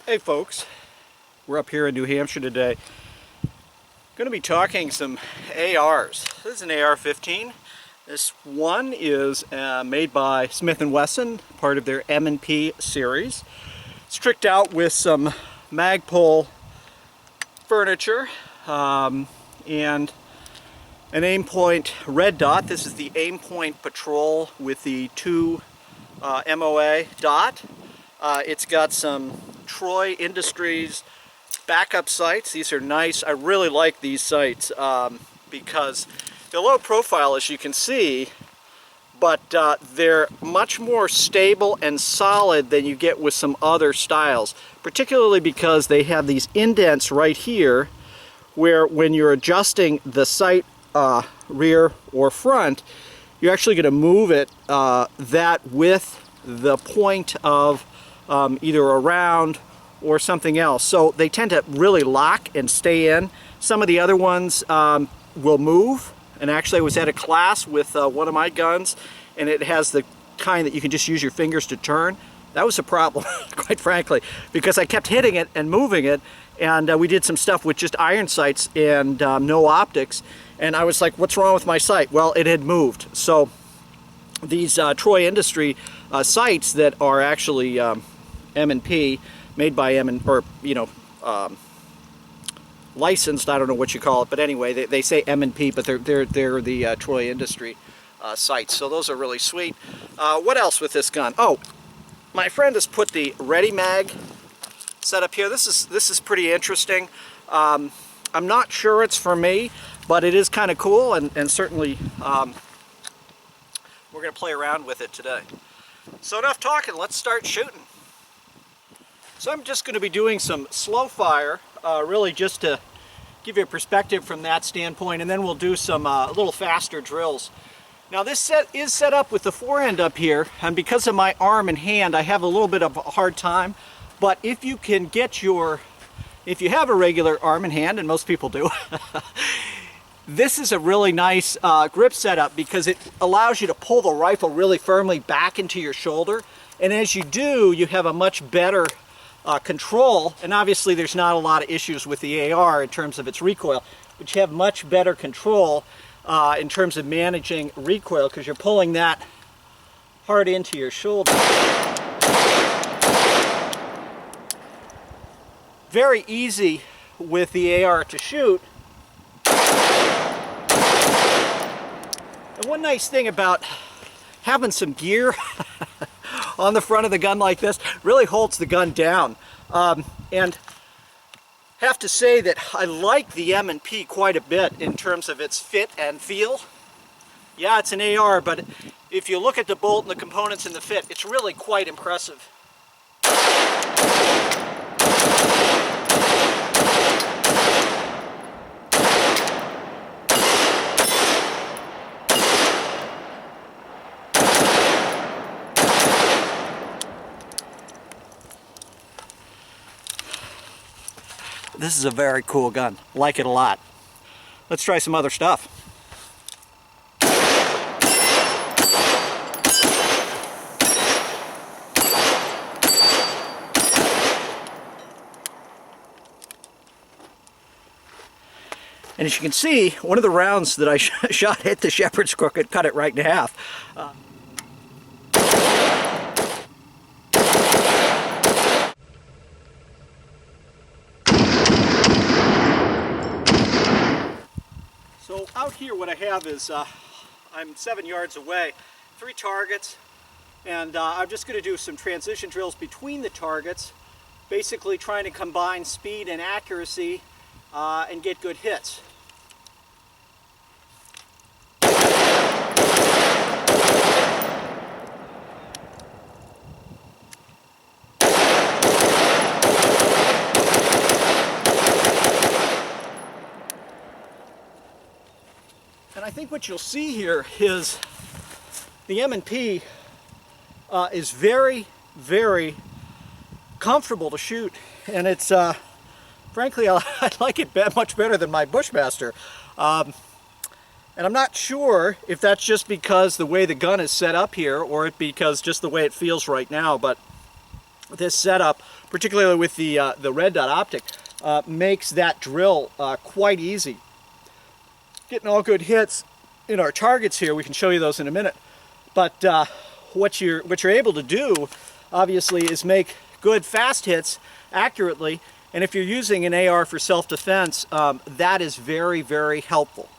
Hey folks, we're up here in New Hampshire today. Going to be talking some ARs. This is an AR15. This one is made by Smith & Wesson, part of their M&P series. It's tricked out with some Magpul furniture and an Aimpoint red dot. This is the Aimpoint Patrol with the 2 MOA dot. It's got some Troy Industries backup sights. These are nice. I really like these sights because they're low profile, as you can see, but they're much more stable and solid than you get with some other styles, particularly because they have these indents right here where when you're adjusting the sight rear or front, you're actually going to move it that with the point of either around or something else. So they tend to really lock and stay in. Some of the other ones will move. And actually I was at a class with one of my guns, and it has the kind that you can just use your fingers to turn. That was a problem, quite frankly, because I kept hitting it and moving it, and we did some stuff with just iron sights and no optics, and I was like, what's wrong with my sight? Well, it had moved. So these Troy Industry sights that are actually M&P, made by licensed, I don't know what you call it, but anyway, they say M&P, but they're the Troy Industry sights. So those are really sweet. What else with this gun? Oh, my friend has put the Ready Mag set up here. This is pretty interesting. I'm not sure it's for me, but it is kind of cool, and certainly we're going to play around with it today. So enough talking, let's start shooting. So I'm just going to be doing some slow fire, really just to give you a perspective from that standpoint, and then we'll do some little faster drills. Now this set is set up with the forend up here, and because of my arm and hand, I have a little bit of a hard time. But if you can get if you have a regular arm and hand, and most people do, this is a really nice grip setup because it allows you to pull the rifle really firmly back into your shoulder. And as you do, you have a much better control, and obviously there's not a lot of issues with the AR in terms of its recoil, but you have much better control in terms of managing recoil because you're pulling that hard into your shoulder. Very easy with the AR to shoot. And one nice thing about having some gear on the front of the gun like this really holds the gun down. And have to say that I like the M&P quite a bit in terms of its fit and feel. Yeah, it's an AR, but if you look at the bolt and the components and the fit, it's really quite impressive. This is a very cool gun. Like it a lot. Let's try some other stuff. And as you can see, one of the rounds that I shot hit the shepherd's crook and cut it right in half. So out here what I have is, I'm 7 yards away, 3 targets, and I'm just going to do some transition drills between the targets, basically trying to combine speed and accuracy and get good hits. And I think what you'll see here is the M&P is very, very comfortable to shoot, and it's frankly I like it much better than my Bushmaster. And I'm not sure if that's just because the way the gun is set up here, or because just the way it feels right now, but this setup particularly with the red dot optic, makes that drill quite easy. Getting all good hits in our targets here. We can show you those in a minute. But what you're able to do, obviously, is make good fast hits accurately. And if you're using an AR for self-defense, that is very, very helpful.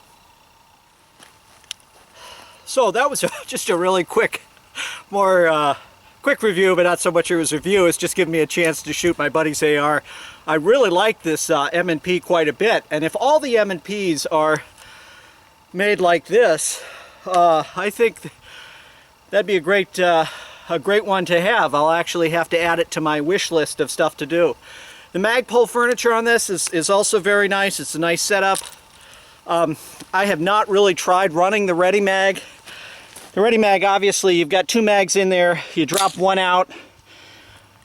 So that was just a really quick, quick review, but not so much as a review. It's just giving me a chance to shoot my buddy's AR. I really like this M&P quite a bit, and if all the M&Ps are made like this, I think that'd be a great one to have. I'll actually have to add it to my wish list of stuff to do. The Magpul furniture on this is also very nice. It's a nice setup. I have not really tried running the Ready Mag. The Ready Mag, obviously, you've got 2 mags in there. You drop one out.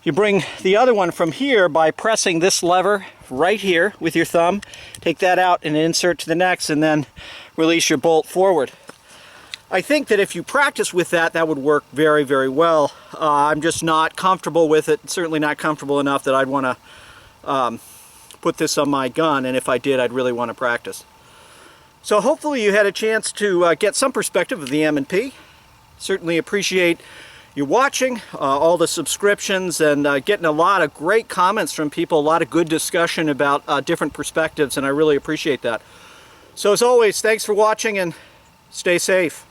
You bring the other one from here by pressing this lever right here with your thumb. Take that out and insert to the next, and then release your bolt forward. I think that if you practice with that, that would work very, very well. I'm just not comfortable with it. Certainly not comfortable enough that I'd want to put this on my gun, and if I did, I'd really want to practice. So hopefully you had a chance to get some perspective of the M&P. Certainly appreciate you watching, all the subscriptions, and getting a lot of great comments from people, a lot of good discussion about different perspectives, and I really appreciate that. So as always, thanks for watching and stay safe.